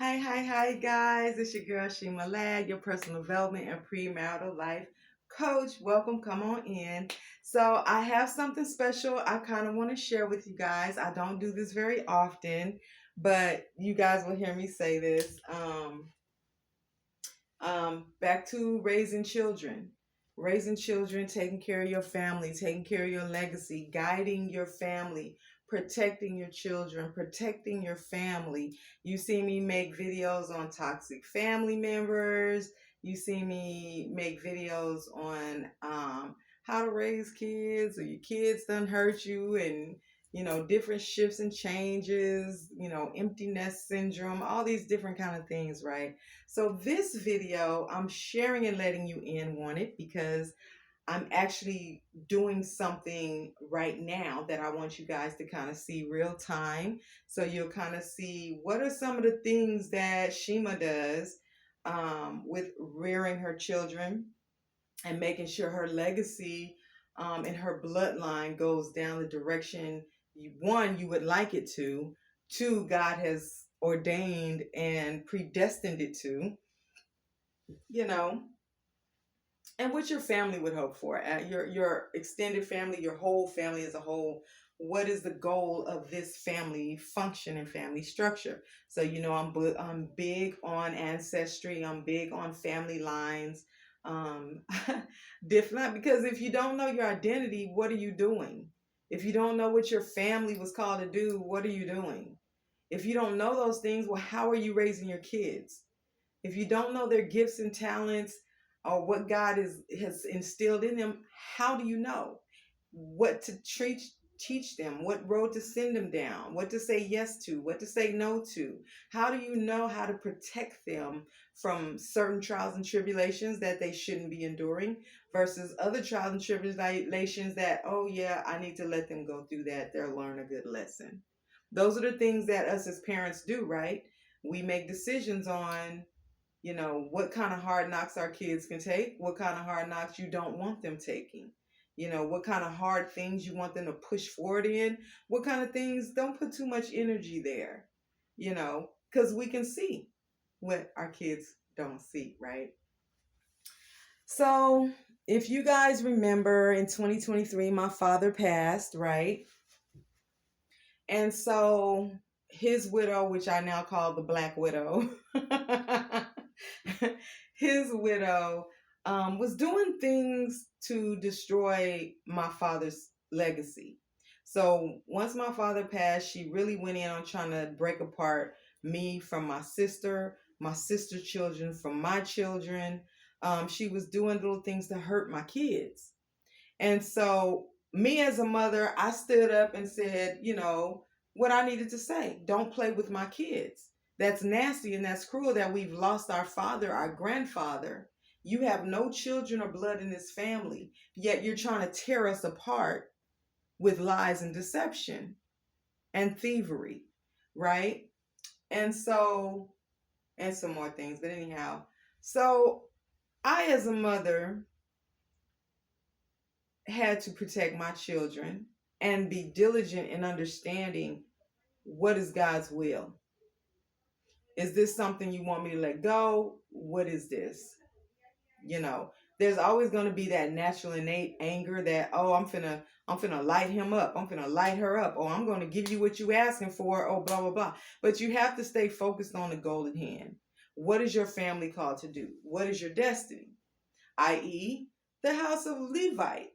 Hi, guys. It's your girl, Shema Ladd, your personal development and premarital life coach. Welcome. Come on in. So, I have something special I kind of want to share with you guys. I don't do this very often, but you guys will hear me say this. Back to raising children. Raising children, taking care of your family, taking care of your legacy, guiding your family, protecting your children, protecting your family. You see me make videos on toxic family members. You see me make videos on how to raise kids, or your kids done hurt you, and different shifts and changes, empty nest syndrome, all these different kind of things, right? So this video, I'm sharing and letting you in on it because I'm actually doing something right now that I want you guys to kind of see real time. So you'll kind of see what are some of the things that Shema does with rearing her children and making sure her legacy and her bloodline goes down the direction you would like it to, two, God has ordained and predestined it to, you know, and what your family would hope for, your extended family, your whole family as a whole. What is the goal of this family function and family structure? So I'm big on ancestry. I'm big on family lines. Um, different, because if you don't know your identity, what are you doing? If you don't know what your family was called to do, what are you doing? If you don't know those things, well, how are you raising your kids? If you don't know their gifts and talents or what has instilled in them, how do you know what to teach them, what road to send them down, what to say yes to, what to say no to? How do you know how to protect them from certain trials and tribulations that they shouldn't be enduring versus other trials and tribulations that, oh yeah, I need to let them go through that. They'll learn a good lesson. Those are the things that us as parents do, right? We make decisions on what kind of hard knocks our kids can take, what kind of hard knocks you don't want them taking, what kind of hard things you want them to push forward in, what kind of things don't put too much energy there, because we can see what our kids don't see, right? So, if you guys remember, in 2023, my father passed, right? And so his widow, which I now call the Black Widow, his widow was doing things to destroy my father's legacy. So once my father passed, she really went in on trying to break apart me from my sister children from my children. She was doing little things to hurt my kids. And so, me as a mother, I stood up and said, what I needed to say. Don't play with my kids. That's nasty and that's cruel that we've lost our father, our grandfather. You have no children or blood in this family, yet you're trying to tear us apart with lies and deception and thievery, right? And so, and some more things, but anyhow. So, I, as a mother, had to protect my children and be diligent in understanding what is God's will. Is this something you want me to let go? What is this? There's always going to be that natural innate anger that, oh, I'm finna light him up. I'm finna light her up. Oh, I'm going to give you what you asking for. Oh, blah, blah, blah. But you have to stay focused on the goal at hand. What is your family called to do? What is your destiny? I.e., the house of Levite.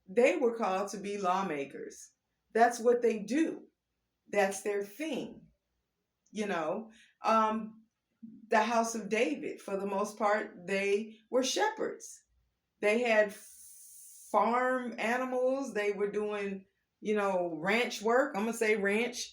They were called to be lawmakers. That's what they do. That's their thing. You know, um, the house of David, for the most part, they were shepherds. They had farm animals. They were doing, ranch work. I'm going to say ranch.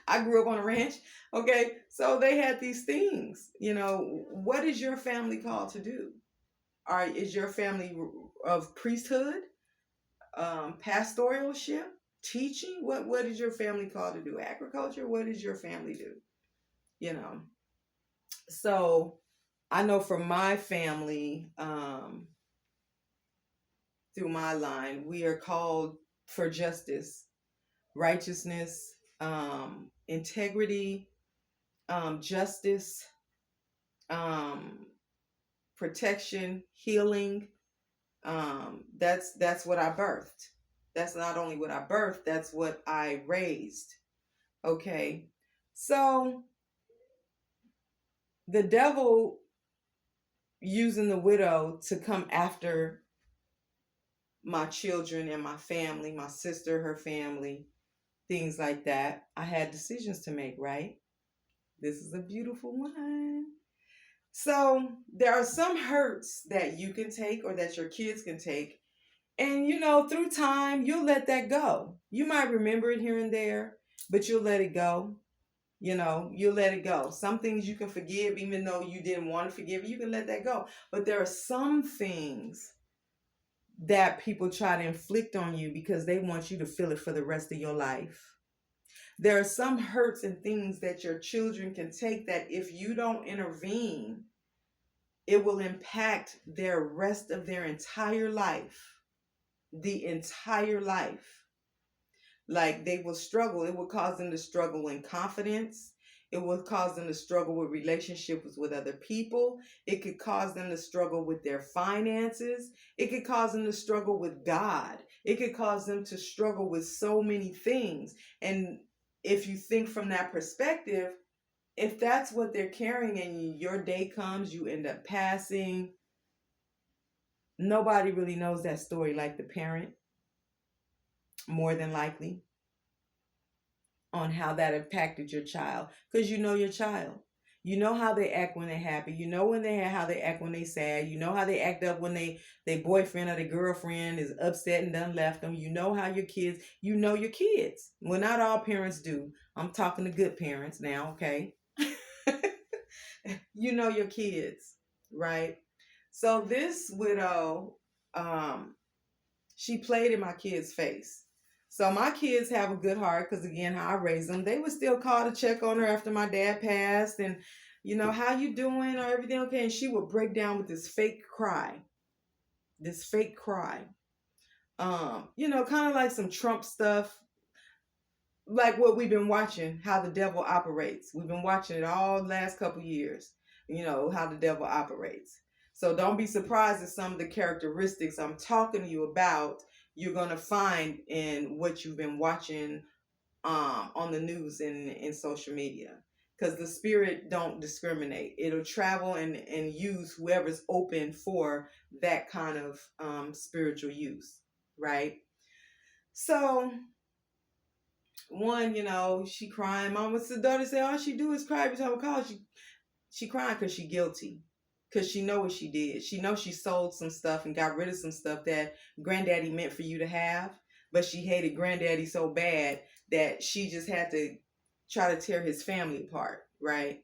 I grew up on a ranch. Okay. So they had these things. What is your family called to do? Is your family of priesthood? Pastoralship, teaching? What is your family called to do? Agriculture? What does your family do? You know. So I know for my family, through my line, we are called for justice, righteousness, integrity, justice, um, protection, healing. That's what I birthed. That's not only what I birthed, that's what I raised. Okay. So the devil using the widow to come after my children and my family, my sister, her family, things like that. I had decisions to make, right? This is a beautiful one. So there are some hurts that you can take or that your kids can take. And through time, you'll let that go. You might remember it here and there, but you'll let it go. You'll let it go. Some things you can forgive, even though you didn't want to forgive, you can let that go. But there are some things that people try to inflict on you because they want you to feel it for the rest of your life. There are some hurts and things that your children can take that if you don't intervene, it will impact their rest of their entire life. The entire life. Like they will struggle. It will cause them to struggle in confidence. It will cause them to struggle with relationships with other people. It could cause them to struggle with their finances. It could cause them to struggle with God. It could cause them to struggle with so many things. And if you think from that perspective, if that's what they're carrying and your day comes, you end up passing, nobody really knows that story like the parent, more than likely, on how that impacted your child, because you know your child. You know how they act when they're happy. You know how they act when they sad. You know how they act up when their boyfriend or their girlfriend is upset and done left them. You know how you know your kids. Well, not all parents do. I'm talking to good parents now, okay? You know your kids, right? So this widow, she played in my kids' face. So my kids have a good heart because, again, how I raised them. They would still call to check on her after my dad passed and, how you doing? Or everything okay? And she would break down with this fake cry. This fake cry. Kind of like some Trump stuff, like what we've been watching, how the devil operates. We've been watching it all the last couple years, how the devil operates. So don't be surprised at some of the characteristics I'm talking to you about, you're going to find in what you've been watching on the news and in social media. Because the spirit don't discriminate. It'll travel and use whoever's open for that kind of spiritual use, right? So one, she crying. Mama's the daughter said all she do is cry every time I call. She crying because she guilty. Because she know what she did. She know she sold some stuff and got rid of some stuff that granddaddy meant for you to have. But she hated granddaddy so bad that she just had to try to tear his family apart, right?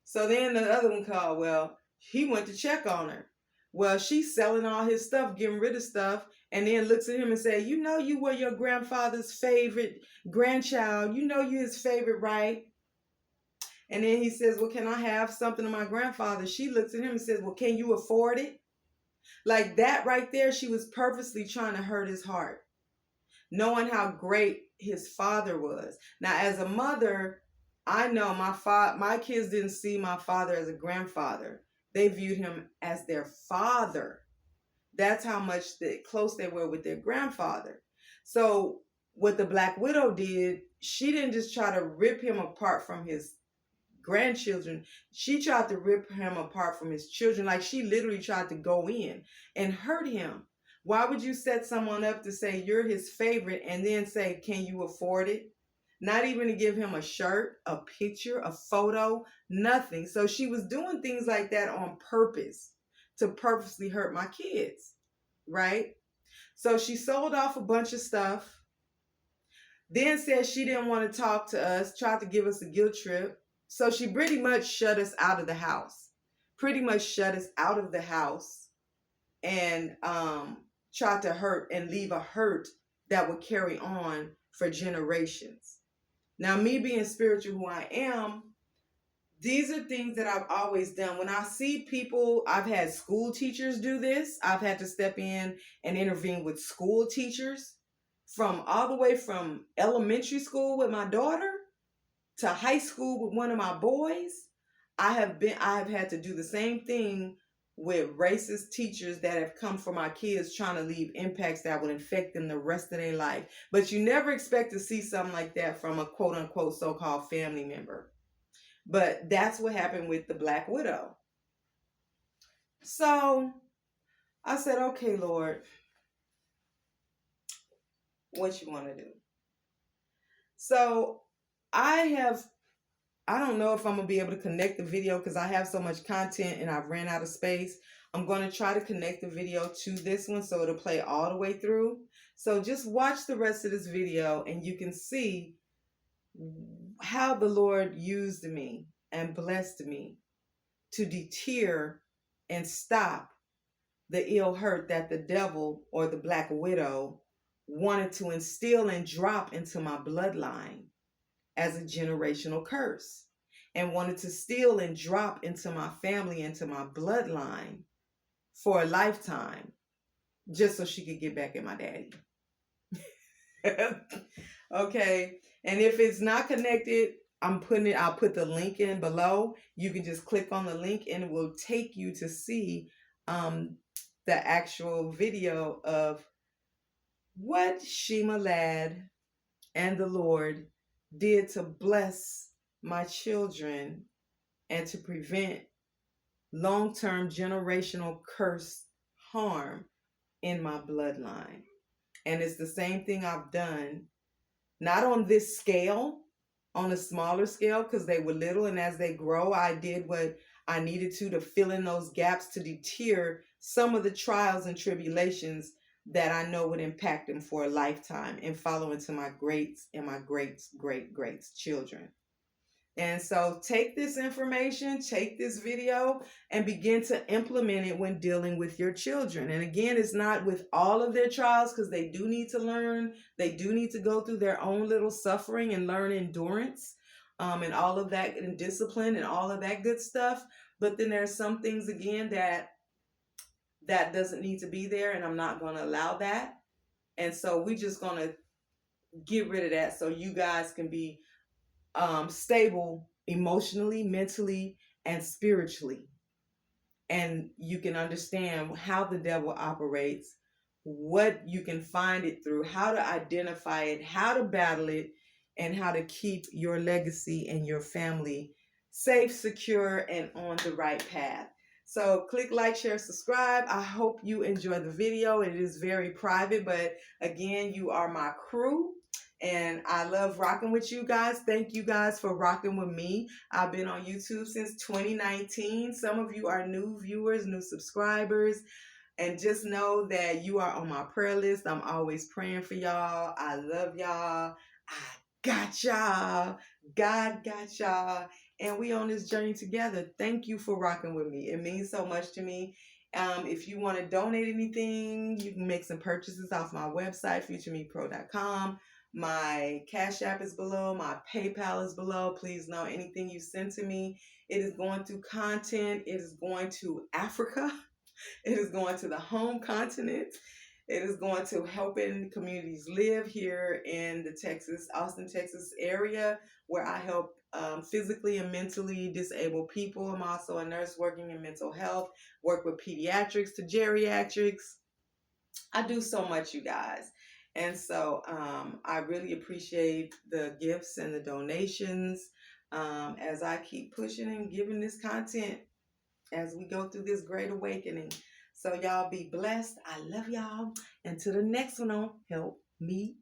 So then the other one called. Well, he went to check on her. Well, she's selling all his stuff, getting rid of stuff, and then looks at him and say, you were your grandfather's favorite grandchild. You his favorite, right? And then he says, well, can I have something of my grandfather? She looks at him and says, well, can you afford it? Like that right there, she was purposely trying to hurt his heart, knowing how great his father was. Now, as a mother, I know my kids didn't see my father as a grandfather. They viewed him as their father. That's how much close they were with their grandfather. So what the Black Widow did, she didn't just try to rip him apart from his grandchildren. She tried to rip him apart from his children. Like she literally tried to go in and hurt him. Why would you set someone up to say you're his favorite and then say, can you afford it? Not even to give him a shirt, a picture, a photo, nothing. So she was doing things like that on purpose to purposely hurt my kids, right? So she sold off a bunch of stuff, then said she didn't want to talk to us, tried to give us a guilt trip. So she pretty much shut us out of the house, and tried to hurt and leave a hurt that would carry on for generations. Now, me being spiritual who I am, these are things that I've always done. When I see people, I've had school teachers do this. I've had to step in and intervene with school teachers from all the way from elementary school with my daughter to high school with one of my boys, I have had to do the same thing with racist teachers that have come for my kids, trying to leave impacts that would infect them the rest of their life. But you never expect to see something like that from a quote unquote so-called family member. But that's what happened with the Black Widow. So I said, okay, Lord, what you want to do? So I don't know if I'm going to be able to connect the video because I have so much content and I've ran out of space. I'm going to try to connect the video to this one so it'll play all the way through. So just watch the rest of this video and you can see how the Lord used me and blessed me to deter and stop the ill hurt that the devil or the Black Widow wanted to instill and drop into my bloodline as a generational curse, and wanted to steal and drop into my family, into my bloodline for a lifetime, just so she could get back at my daddy. Okay. And if it's not connected, I'll put the link in below. You can just click on the link and it will take you to see the actual video of what Shema Ladd and the Lord did to bless my children and to prevent long-term generational curse harm in my bloodline. And it's the same thing I've done, not on this scale, on a smaller scale, because they were little, and as they grow, I did what I needed to fill in those gaps to deter some of the trials and tribulations that I know would impact them for a lifetime and follow into my greats and my greats, great greats children. And so take this information, take this video, and begin to implement it when dealing with your children. And again, it's not with all of their trials, because they do need to learn. They do need to go through their own little suffering and learn endurance and all of that, and discipline and all of that good stuff. But then there's some things, again, that doesn't need to be there, and I'm not going to allow that. And so we're just going to get rid of that so you guys can be stable emotionally, mentally, and spiritually. And you can understand how the devil operates, what you can find it through, how to identify it, how to battle it, and how to keep your legacy and your family safe, secure, and on the right path. So click like, share, subscribe. I hope you enjoy the video. It is very private, but again, you are my crew. And I love rocking with you guys. Thank you guys for rocking with me. I've been on YouTube since 2019. Some of you are new viewers, new subscribers. And just know that you are on my prayer list. I'm always praying for y'all. I love y'all. I got y'all. God got y'all. And we on this journey together. Thank you for rocking with me. It means so much to me. If you want to donate anything, you can make some purchases off my website, futuremepro.com. My Cash App is below. My PayPal is below. Please know anything you send to me, it is going to content. It is going to Africa. It is going to the home continent. It is going to helping communities live here in the Austin, Texas area, where I help physically and mentally disabled people. I'm also a nurse working in mental health, work with pediatrics to geriatrics. I do so much, you guys. And so I really appreciate the gifts and the donations as I keep pushing and giving this content as we go through this great awakening. So y'all be blessed. I love y'all. And to the next one on Help Me